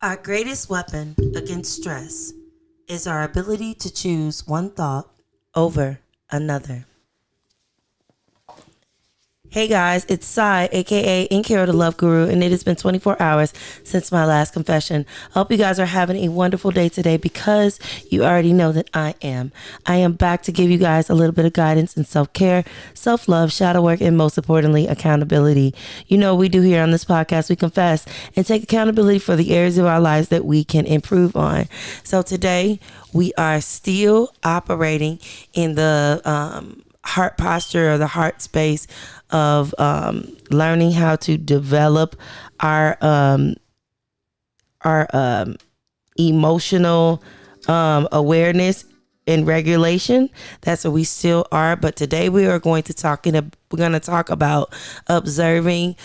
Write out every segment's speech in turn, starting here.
Our greatest weapon against stress is our ability to choose one thought over another. Hey guys, it's Sai, aka Nkiru the Love Guru, and it has been 24 hours since my last confession. I hope you guys are having a wonderful day today because you already know that I am. I am back to give you guys a little bit of guidance in self-care, self-love, shadow work, and most importantly, accountability. You know what we do here on this podcast. We confess and take accountability for the areas of our lives that we can improve on. So today, we are still operating in the heart posture or the heart space of learning how to develop our emotional awareness and regulation. That's where we still are. But today we are going to talk about observing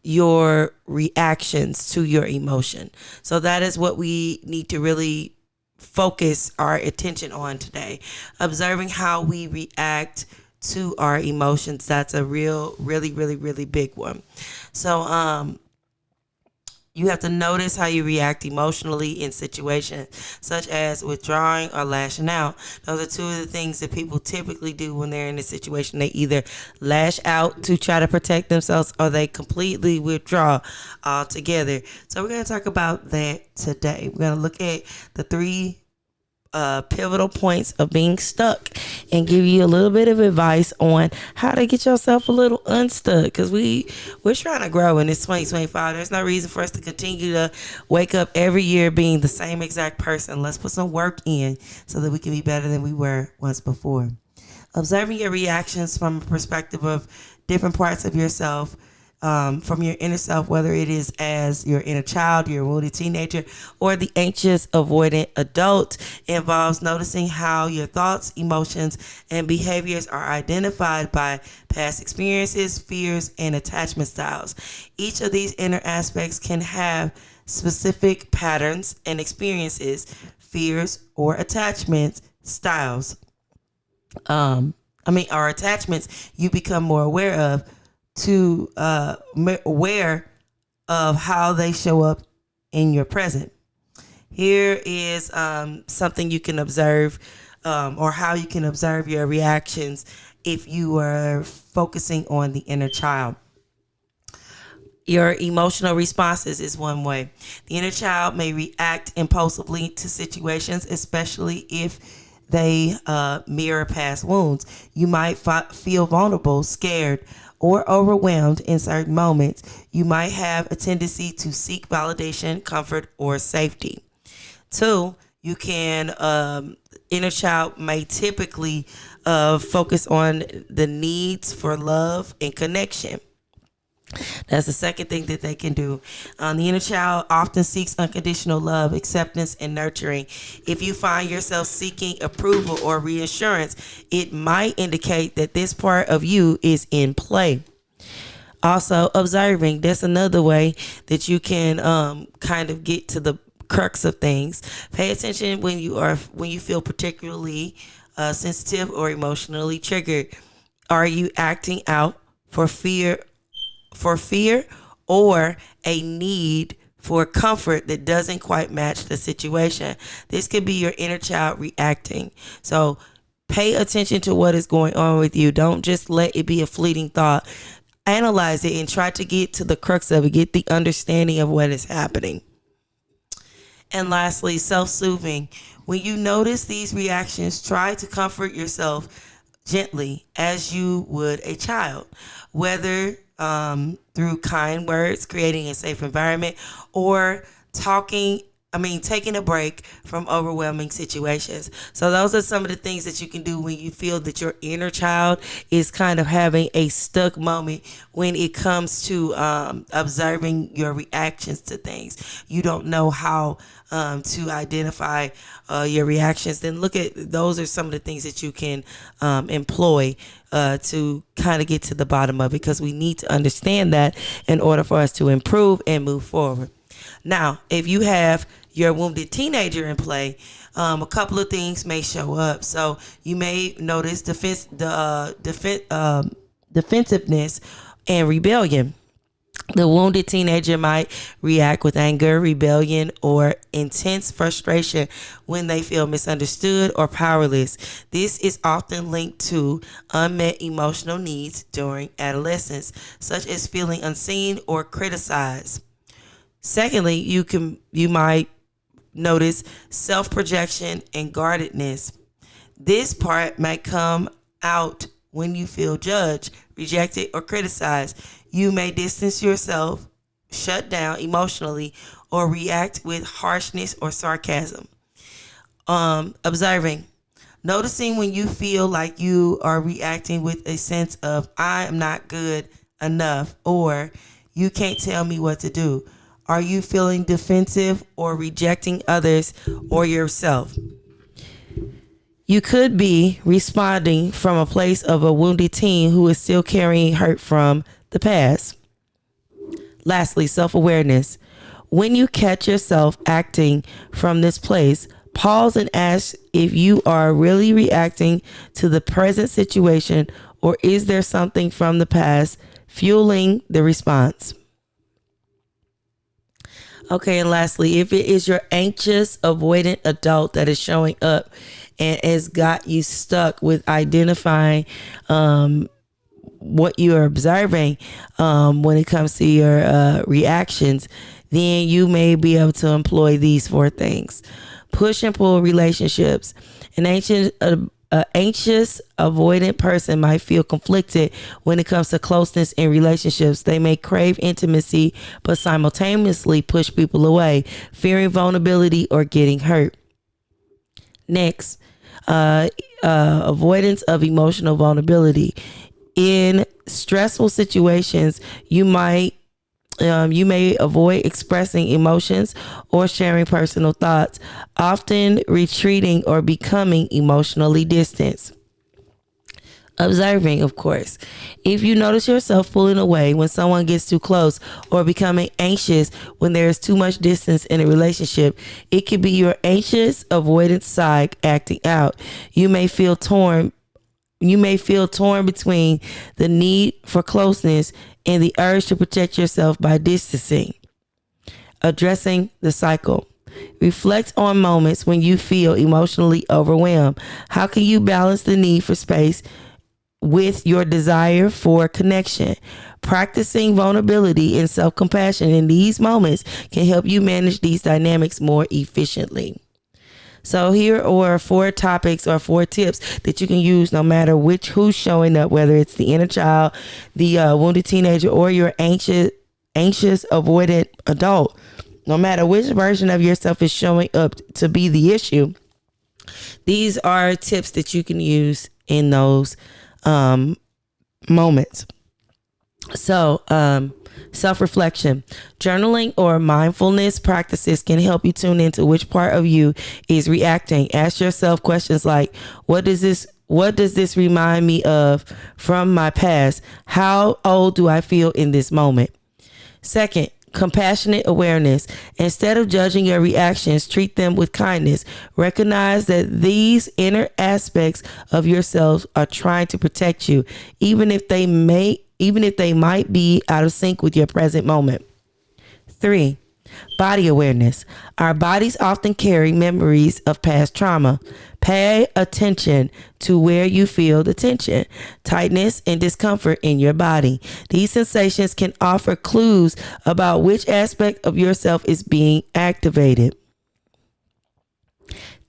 your reactions to your emotion. So that is what we need to really focus our attention on today. Observing how we react to our emotions. That's a really big one. So you have to notice how you react emotionally in situations such as withdrawing or lashing out. Those are two of the things that people typically do when they're in a situation. They either lash out to try to protect themselves or they completely withdraw altogether. So we're going to talk about that today. We're going to look at the three pivotal points of being stuck and give you a little bit of advice on how to get yourself a little unstuck, because we're trying to grow in this 2025. There's no reason for us to continue to wake up every year being the same exact person. Let's put some work in so that we can be better than we were once before. Observing your reactions from a perspective of different parts of yourself, from your inner self, whether it is as your inner child, your wounded teenager, or the anxious, avoidant adult, involves noticing how your thoughts, emotions, and behaviors are identified by past experiences, fears, and attachment styles. Each of these inner aspects can have specific patterns and experiences, fears, or attachment styles. Or attachments you become more aware of aware of how they show up in your present. Here is something you can observe, or how you can observe your reactions if you are focusing on the inner child. Your emotional responses is one way. The inner child may react impulsively to situations, especially if they mirror past wounds. You might feel vulnerable, scared, or overwhelmed in certain moments. You might have a tendency to seek validation, comfort, or safety. Two, you can, inner child may typically focus on the needs for love and connection. That's the second thing that they can do. The inner child often seeks unconditional love, acceptance, and nurturing. If you find yourself seeking approval or reassurance, it might indicate that this part of you is in play. Also, observing. That's another way that you can kind of get to the crux of things. Pay attention when you feel particularly sensitive or emotionally triggered. Are you acting out for fear or a need for comfort that doesn't quite match the situation? This could be your inner child reacting. So pay attention to what is going on with you. Don't just let it be a fleeting thought. Analyze it and try to get to the crux of it. Get the understanding of what is happening. And lastly, self-soothing. When you notice these reactions, try to comfort yourself gently as you would a child, whether through kind words, creating a safe environment, or taking a break from overwhelming situations. So those are some of the things that you can do when you feel that your inner child is kind of having a stuck moment when it comes to observing your reactions to things. You don't know how to identify your reactions. Then those are some of the things that you can employ to kind of get to the bottom of it, because we need to understand that in order for us to improve and move forward. Now, if you have your wounded teenager in play, a couple of things may show up. So you may notice defensiveness and rebellion. The wounded teenager might react with anger, rebellion, or intense frustration when they feel misunderstood or powerless. This is often linked to unmet emotional needs during adolescence, such as feeling unseen or criticized. Secondly, you might notice self-projection and guardedness. This part might come out when you feel judged, rejected, or criticized. You may distance yourself, shut down emotionally, or react with harshness or sarcasm. Observing. Noticing when you feel like you are reacting with a sense of I am not good enough or you can't tell me what to do. Are you feeling defensive or rejecting others or yourself? You could be responding from a place of a wounded teen who is still carrying hurt from the past. Lastly, self-awareness. When you catch yourself acting from this place, pause and ask if you are really reacting to the present situation or is there something from the past fueling the response. Okay, and lastly, if it is your anxious, avoidant adult that is showing up and has got you stuck with identifying what you are observing when it comes to your reactions, then you may be able to employ these four things. Push and pull relationships. An anxious, avoidant person might feel conflicted when it comes to closeness in relationships. They may crave intimacy, but simultaneously push people away, fearing vulnerability or getting hurt. Next, avoidance of emotional vulnerability. In stressful situations, you may avoid expressing emotions or sharing personal thoughts, often retreating or becoming emotionally distant. Observing, of course. If you notice yourself pulling away when someone gets too close or becoming anxious when there is too much distance in a relationship, it could be your anxious, avoidant side acting out. You may feel torn between the need for closeness and the urge to protect yourself by distancing. Addressing the cycle. Reflect on moments when you feel emotionally overwhelmed. How can you balance the need for space with your desire for connection? Practicing vulnerability and self-compassion in these moments can help you manage these dynamics more efficiently. So here are 4 topics or 4 tips that you can use no matter who's showing up, whether it's the inner child, the wounded teenager, or your anxious, avoidant adult. No matter which version of yourself is showing up to be the issue, these are tips that you can use in those moments. So, self-reflection. Journaling or mindfulness practices can help you tune into which part of you is reacting. Ask yourself questions like, what does this remind me of from my past? How old do I feel in this moment? Second, compassionate awareness. Instead of judging your reactions, treat them with kindness. Recognize that these inner aspects of yourself are trying to protect you, even if they might be out of sync with your present moment. 3. Body awareness. Our bodies often carry memories of past trauma. Pay attention to where you feel the tension, tightness, and discomfort in your body. These sensations can offer clues about which aspect of yourself is being activated.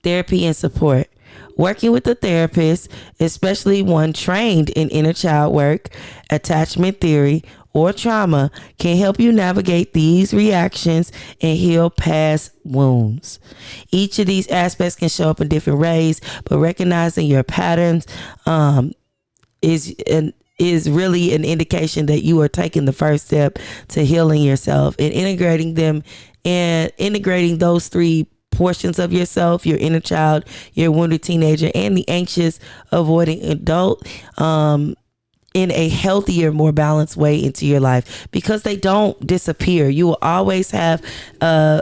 Therapy and support. Working with a therapist, especially one trained in inner child work, attachment theory, or trauma, can help you navigate these reactions and heal past wounds. Each of these aspects can show up in different ways, but recognizing your patterns is really an indication that you are taking the first step to healing yourself and integrating those 3 portions of yourself: your inner child, your wounded teenager, and the anxious, avoiding adult, in a healthier, more balanced way into your life, because they don't disappear. You will always have a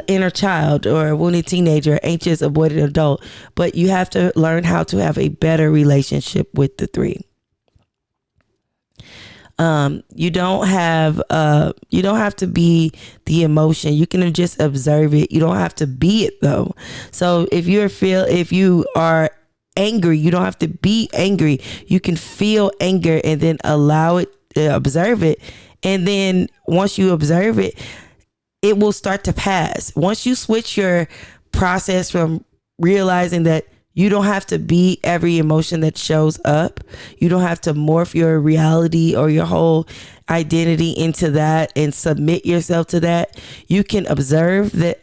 inner child or a wounded teenager, anxious, avoidant adult, but you have to learn how to have a better relationship with the 3. You don't have to be the emotion. You can just observe it. You don't have to be it though. So if you are angry, you don't have to be angry. You can feel anger and then allow it, observe it. And then once you observe it, it will start to pass. Once you switch your process from realizing that you don't have to be every emotion that shows up, you don't have to morph your reality or your whole identity into that and submit yourself to that. You can observe that,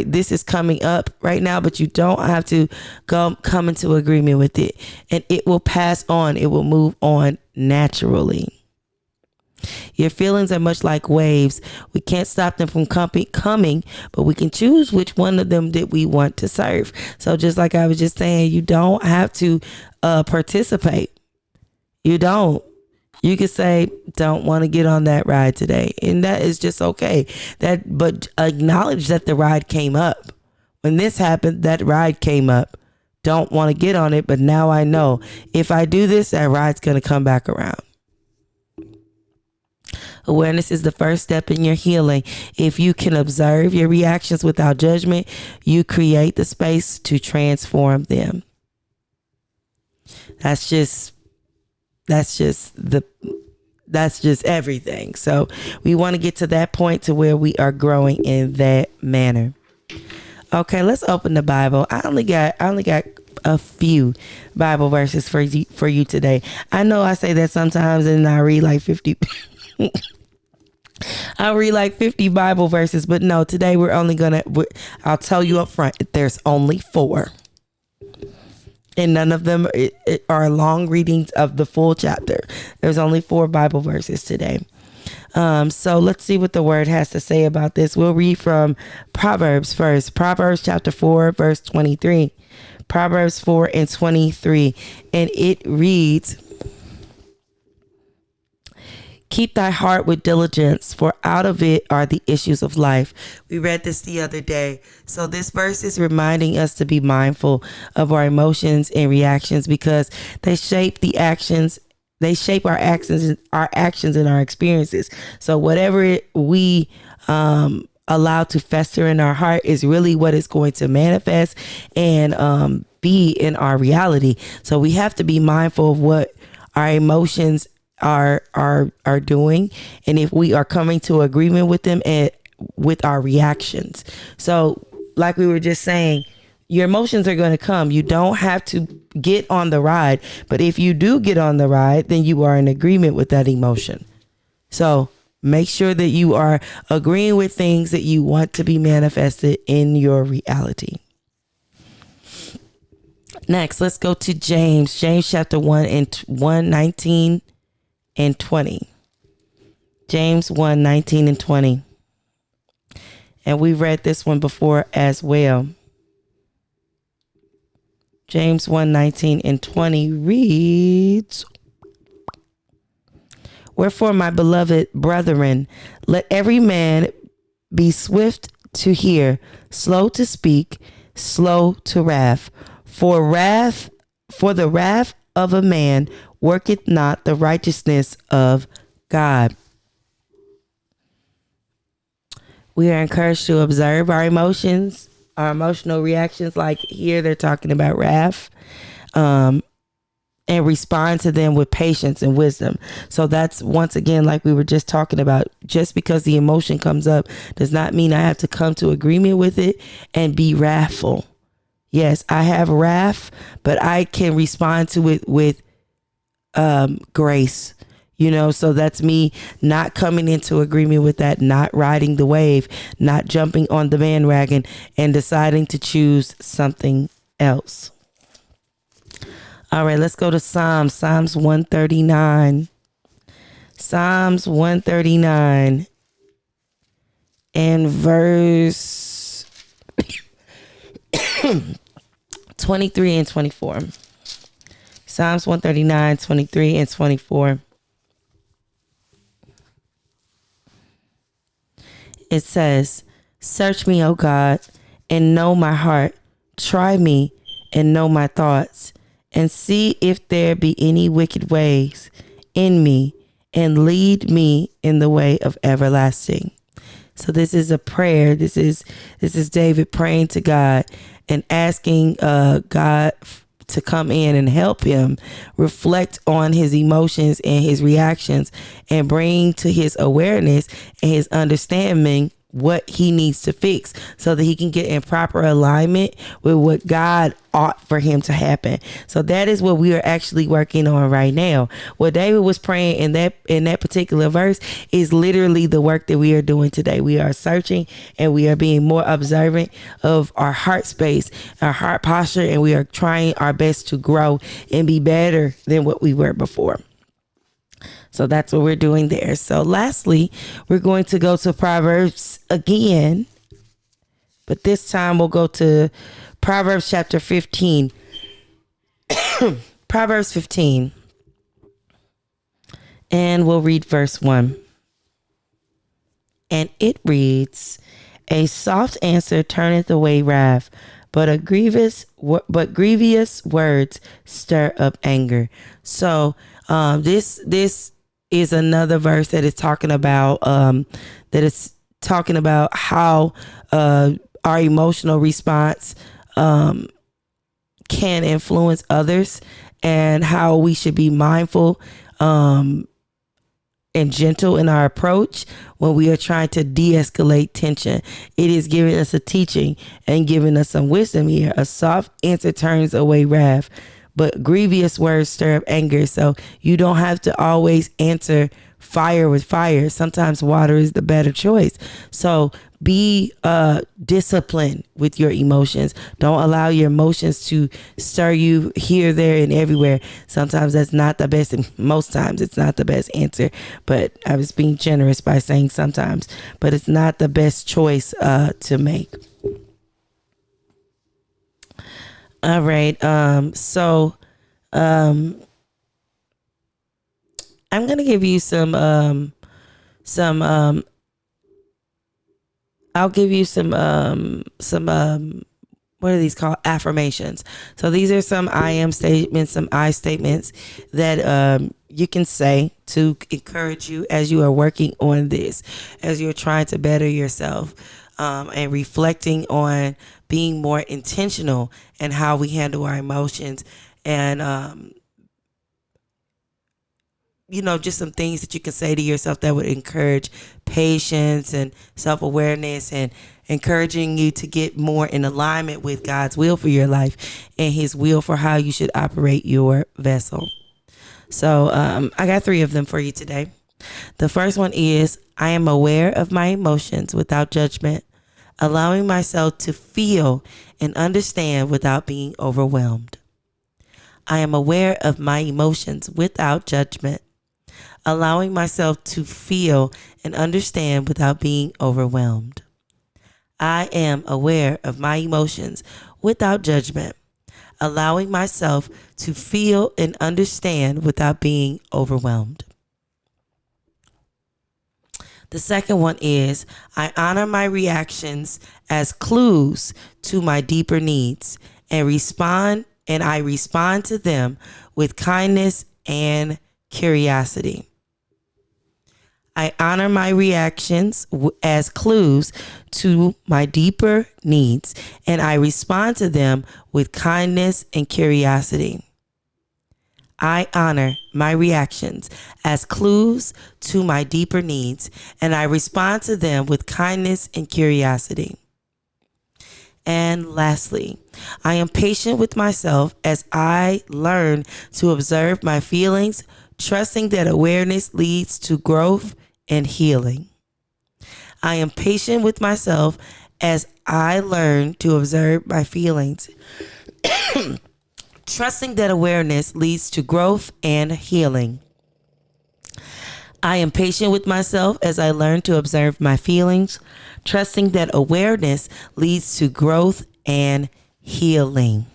this is coming up right now, but you don't have to come into agreement with it, and it will pass on. It will move on naturally. Your feelings are much like waves. We can't stop them from coming, but we can choose which one of them that we want to serve. So just like I was just saying, you don't have to participate. You don't. You could say, don't want to get on that ride today. And that is just okay. But acknowledge that the ride came up. When this happened, that ride came up. Don't want to get on it, but now I know if I do this, that ride's going to come back around. Awareness is the first step in your healing. If you can observe your reactions without judgment, you create the space to transform them. That's just everything. So we want to get to that point to where we are growing in that manner. Okay, let's open the Bible. I only got a few Bible verses for you today. I know I say that sometimes and I read like 50 I'll read like 50 Bible verses, but no, today I'll tell you up front, there's only 4. And none of them are long readings of the full chapter. There's only 4 Bible verses today. So let's see what the word has to say about this. We'll read from Proverbs first. Proverbs chapter 4, verse 23. Proverbs 4 and 23. And it reads, keep thy heart with diligence, for out of it are the issues of life. We read this the other day. So this verse is reminding us to be mindful of our emotions and reactions because they shape our actions and our experiences. So whatever we allow to fester in our heart is really what is going to manifest and be in our reality. So we have to be mindful of what our emotions are doing, and if we are coming to agreement with them and with our reactions. So like we were just saying, your emotions are going to come. You don't have to get on the ride, but if you do get on the ride, then you are in agreement with that emotion. So make sure that you are agreeing with things that you want to be manifested in your reality. Next, let's go to James chapter 1 and 1:19 and 20. James 1:19 and 20. And we read this one before as well. James 1:19 and 20 reads, wherefore, my beloved brethren, let every man be swift to hear, slow to speak, slow to wrath. For the wrath of a man worketh not the righteousness of God. We are encouraged to observe our emotions, our emotional reactions. Like here, they're talking about wrath, and respond to them with patience and wisdom. So that's once again, like we were just talking about, just because the emotion comes up does not mean I have to come to agreement with it and be wrathful. Yes, I have wrath, but I can respond to it with grace, so that's me not coming into agreement with that, not riding the wave, not jumping on the bandwagon and deciding to choose something else. All right, let's go to Psalms 139. Psalms 139 and verse 23 and 24. Psalms 139, 23 and 24. It says, search me, O God, and know my heart. Try me and know my thoughts, and see if there be any wicked ways in me, and lead me in the way of everlasting. So this is a prayer. This is David praying to God and asking God to come in and help him reflect on his emotions and his reactions and bring to his awareness and his understanding what he needs to fix so that he can get in proper alignment with what God ought for him to happen. So that is what we are actually working on right now. What David was praying in that particular verse is literally the work that we are doing today. We are searching and we are being more observant of our heart space, our heart posture, and we are trying our best to grow and be better than what we were before. So that's what we're doing there. So lastly, we're going to go to Proverbs again, but this time we'll go to Proverbs chapter 15. Proverbs 15. And we'll read verse 1. And it reads, "A soft answer turneth away wrath, but grievous words stir up anger." So this is another verse that is talking about how our emotional response can influence others and how we should be mindful and gentle in our approach when we are trying to de-escalate tension. It is giving us a teaching and giving us some wisdom here. A soft answer turns away wrath, but grievous words stir up anger. So you don't have to always answer fire with fire. Sometimes water is the better choice. So be disciplined with your emotions. Don't allow your emotions to stir you here, there, and everywhere. Sometimes that's not the best, and most times it's not the best answer. But I was being generous by saying sometimes, but it's not the best choice to make. All right. So I'm gonna give you I'll give you some what are these called? Affirmations. So these are some I am statements, some I statements that you can say to encourage you as you are working on this, as you're trying to better yourself, and reflecting on being more intentional in how we handle our emotions, and just some things that you can say to yourself that would encourage patience and self-awareness, and encouraging you to get more in alignment with God's will for your life and his will for how you should operate your vessel. So I got 3 of them for you today. The first one is, I am aware of my emotions without judgment, allowing myself to feel and understand without being overwhelmed. I am aware of my emotions without judgment, allowing myself to feel and understand without being overwhelmed. I am aware of my emotions without judgment, allowing myself to feel and understand without being overwhelmed. The second one is, I honor my reactions as clues to my deeper needs and I respond to them with kindness and curiosity. I honor my reactions as clues to my deeper needs, and I respond to them with kindness and curiosity. I honor my reactions as clues to my deeper needs, and I respond to them with kindness and curiosity. And lastly, I am patient with myself as I learn to observe my feelings, trusting that awareness leads to growth and healing. I am patient with myself as I learn to observe my feelings, trusting that awareness leads to growth and healing. I am patient with myself as I learn to observe my feelings, trusting that awareness leads to growth and healing.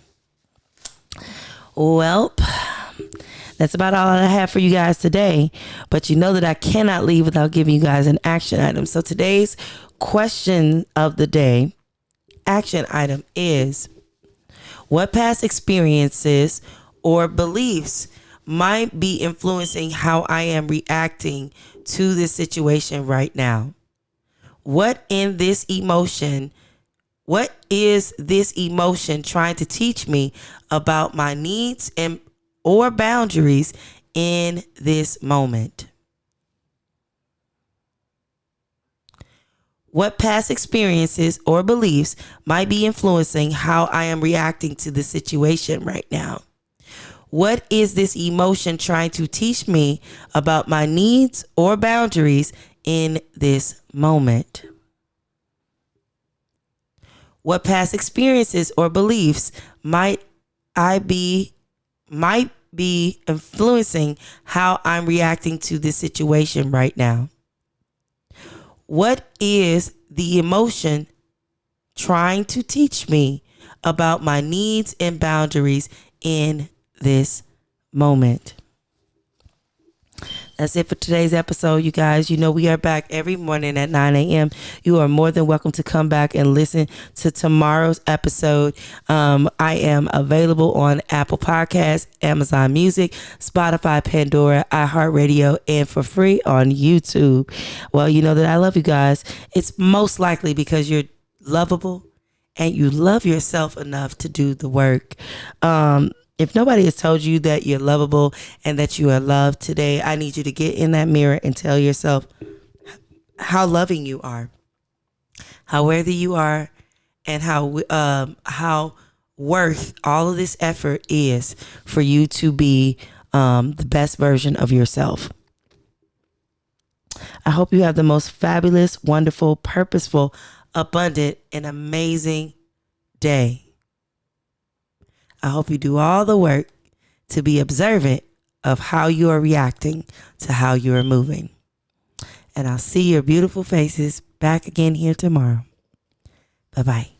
Well, that's about all I have for you guys today. But you know that I cannot leave without giving you guys an action item. So today's question of the day, action item, is, what past experiences or beliefs might be influencing how I am reacting to this situation right now? What is this emotion trying to teach me about my needs and or boundaries in this moment? What past experiences or beliefs might be influencing how I am reacting to the situation right now? What is this emotion trying to teach me about my needs or boundaries in this moment? What past experiences or beliefs might be influencing how I'm reacting to this situation right now? What is the emotion trying to teach me about my needs and boundaries in this moment? That's it for today's episode, you guys. You know we are back every morning at 9 a.m. You are more than welcome to come back and listen to tomorrow's episode. I am available on Apple Podcasts, Amazon Music, Spotify, Pandora, iHeartRadio, and for free on YouTube. Well, you know that I love you guys. It's most likely because you're lovable and you love yourself enough to do the work. If nobody has told you that you're lovable and that you are loved today, I need you to get in that mirror and tell yourself how loving you are, how worthy you are, and how worth all of this effort is for you to be the best version of yourself. I hope you have the most fabulous, wonderful, purposeful, abundant, and amazing day. I hope you do all the work to be observant of how you are reacting to how you are moving. And I'll see your beautiful faces back again here tomorrow. Bye-bye.